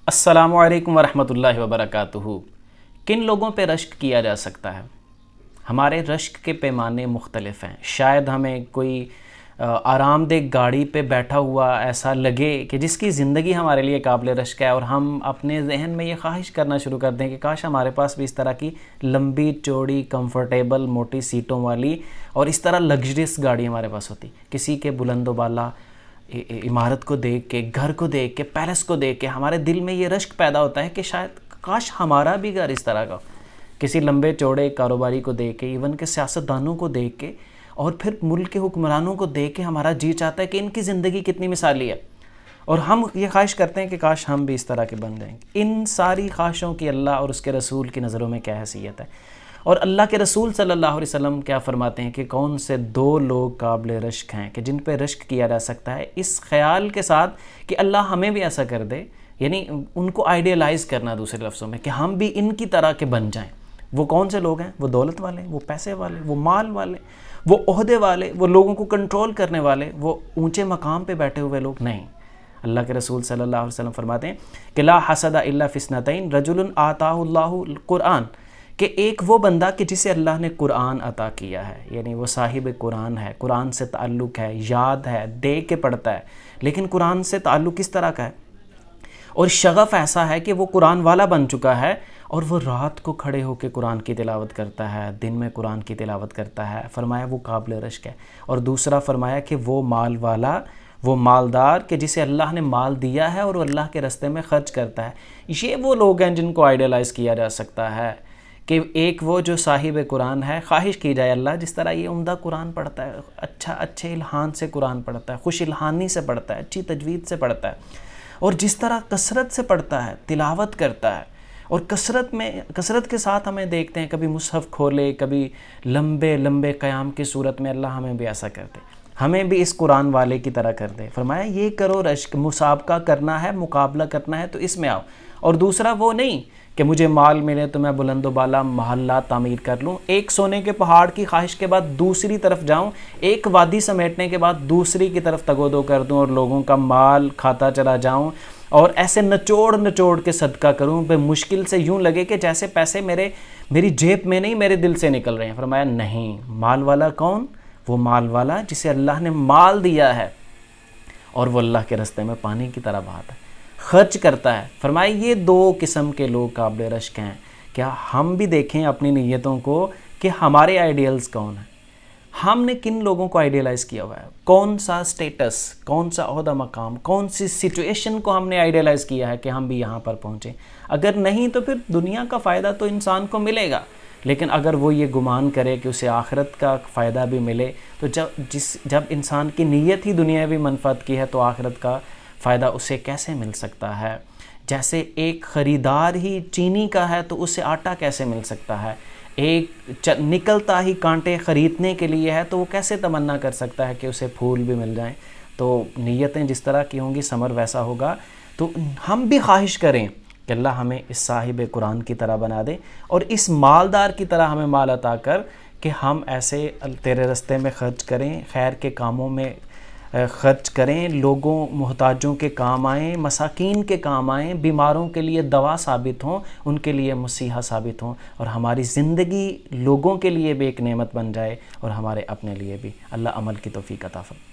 السلام علیکم ورحمۃ اللہ وبرکاتہ۔ کن لوگوں پہ رشک کیا جا سکتا ہے؟ ہمارے رشک کے پیمانے مختلف ہیں۔ شاید ہمیں کوئی آرام دہ گاڑی پہ بیٹھا ہوا ایسا لگے کہ جس کی زندگی ہمارے لیے قابل رشک ہے، اور ہم اپنے ذہن میں یہ خواہش کرنا شروع کر دیں کہ کاش ہمارے پاس بھی اس طرح کی لمبی چوڑی کمفرٹیبل موٹی سیٹوں والی اور اس طرح لگژریس گاڑی ہمارے پاس ہوتی۔ کسی کے بلند و بالا عمارت کو دیکھ کے، گھر کو دیکھ کے، پیلس کو دیکھ کے ہمارے دل میں یہ رشک پیدا ہوتا ہے کہ شاید کاش ہمارا بھی گھر اس طرح کا ہو۔ کسی لمبے چوڑے کاروباری کو دیکھ کے، ایون کہ سیاستدانوں کو دیکھ کے، اور پھر ملک کے حکمرانوں کو دیکھ کے ہمارا جی چاہتا ہے کہ ان کی زندگی کتنی مثالی ہے، اور ہم یہ خواہش کرتے ہیں کہ کاش ہم بھی اس طرح کے بن جائیں گے۔ ان ساری خواہشوں کی اللہ اور اس کے رسول کی نظروں میں کیا حیثیت ہے؟ اور اللہ کے رسول صلی اللہ علیہ وسلم کیا فرماتے ہیں کہ کون سے دو لوگ قابل رشک ہیں کہ جن پہ رشک کیا جا سکتا ہے، اس خیال کے ساتھ کہ اللہ ہمیں بھی ایسا کر دے، یعنی ان کو آئیڈیلائز کرنا دوسرے لفظوں میں، کہ ہم بھی ان کی طرح کے بن جائیں۔ وہ کون سے لوگ ہیں؟ وہ دولت والے، وہ پیسے والے، وہ مال والے، وہ عہدے والے، وہ لوگوں کو کنٹرول کرنے والے، وہ اونچے مقام پہ بیٹھے ہوئے لوگ نہیں۔ اللہ کے رسول صلی اللہ علیہ وسلم فرماتے ہیں کہ لا حسد الا فی اثنتین رجل آتاہ اللہ القرآن، کہ ایک وہ بندہ کہ جسے اللہ نے قرآن عطا کیا ہے، یعنی وہ صاحب قرآن ہے، قرآن سے تعلق ہے، یاد ہے، دیکھ کے پڑھتا ہے، لیکن قرآن سے تعلق کس طرح کا ہے، اور شغف ایسا ہے کہ وہ قرآن والا بن چکا ہے، اور وہ رات کو کھڑے ہو کے قرآن کی تلاوت کرتا ہے، دن میں قرآن کی تلاوت کرتا ہے، فرمایا وہ قابل رشک ہے۔ اور دوسرا فرمایا کہ وہ مال والا، وہ مالدار کہ جسے اللہ نے مال دیا ہے اور وہ اللہ کے راستے میں خرچ کرتا ہے۔ یہ وہ لوگ ہیں جن کو آئیڈیلائز کیا جا سکتا ہے، کہ ایک وہ جو صاحب قرآن ہے، خواہش کی جائے اللہ جس طرح یہ عمدہ قرآن پڑھتا ہے، اچھے الحان سے قرآن پڑھتا ہے، خوش الحانی سے پڑھتا ہے، اچھی تجوید سے پڑھتا ہے، اور جس طرح کثرت سے پڑھتا ہے، تلاوت کرتا ہے، اور کثرت کے ساتھ ہمیں دیکھتے ہیں کبھی مصحف کھولے، کبھی لمبے لمبے قیام کی صورت میں، اللہ ہمیں بھی ایسا کر دے، ہمیں بھی اس قرآن والے کی طرح کر دے۔ فرمایا یہ کرو رشک، مسابقہ کرنا ہے، مقابلہ کرنا ہے تو اس میں آؤ۔ اور دوسرا وہ نہیں کہ مجھے مال ملے تو میں بلند و بالا محلہ تعمیر کر لوں، ایک سونے کے پہاڑ کی خواہش کے بعد دوسری طرف جاؤں، ایک وادی سمیٹنے کے بعد دوسری کی طرف تگودو کر دوں، اور لوگوں کا مال کھاتا چلا جاؤں، اور ایسے نچوڑ کے صدقہ کروں، بے مشکل سے یوں لگے کہ جیسے پیسے میری جیب میں نہیں، میرے دل سے نکل رہے ہیں۔ فرمایا نہیں، مال والا کون؟ وہ مال والا جسے اللہ نے مال دیا ہے اور وہ اللہ کے راستے میں پانی کی طرح بہاتا ہے، خرچ کرتا ہے۔ فرمایا یہ دو قسم کے لوگ قابل رشک ہیں۔ کیا ہم بھی دیکھیں اپنی نیتوں کو کہ ہمارے آئیڈیلز کون ہیں، ہم نے کن لوگوں کو آئیڈیلائز کیا ہوا ہے، کون سا سٹیٹس، کون سا عہدہ مقام، کون سی سچویشن کو ہم نے آئیڈیلائز کیا ہے کہ ہم بھی یہاں پر پہنچیں۔ اگر نہیں تو پھر دنیا کا فائدہ تو انسان کو ملے گا، لیکن اگر وہ یہ گمان کرے کہ اسے آخرت کا فائدہ بھی ملے، تو جب انسان کی نیت ہی دنیاوی منفعت کی ہے تو آخرت کا فائدہ اسے کیسے مل سکتا ہے؟ جیسے ایک خریدار ہی چینی کا ہے تو اسے آٹا کیسے مل سکتا ہے؟ ایک نکلتا ہی کانٹے خریدنے کے لیے ہے تو وہ کیسے تمنا کر سکتا ہے کہ اسے پھول بھی مل جائیں؟ تو نیتیں جس طرح کی ہوں گی ثمر ویسا ہوگا۔ تو ہم بھی خواہش کریں کہ اللہ ہمیں اس صاحب قرآن کی طرح بنا دے، اور اس مالدار کی طرح ہمیں مال عطا کر کہ ہم ایسے تیرے راستے میں خرچ کریں، خیر کے کاموں میں خرچ کریں، لوگوں محتاجوں کے کام آئیں، مساکین کے کام آئیں، بیماروں کے لیے دوا ثابت ہوں، ان کے لیے مسیحا ثابت ہوں، اور ہماری زندگی لوگوں کے لیے بھی ایک نعمت بن جائے اور ہمارے اپنے لیے بھی۔ اللہ عمل کی توفیق عطا فرمائے۔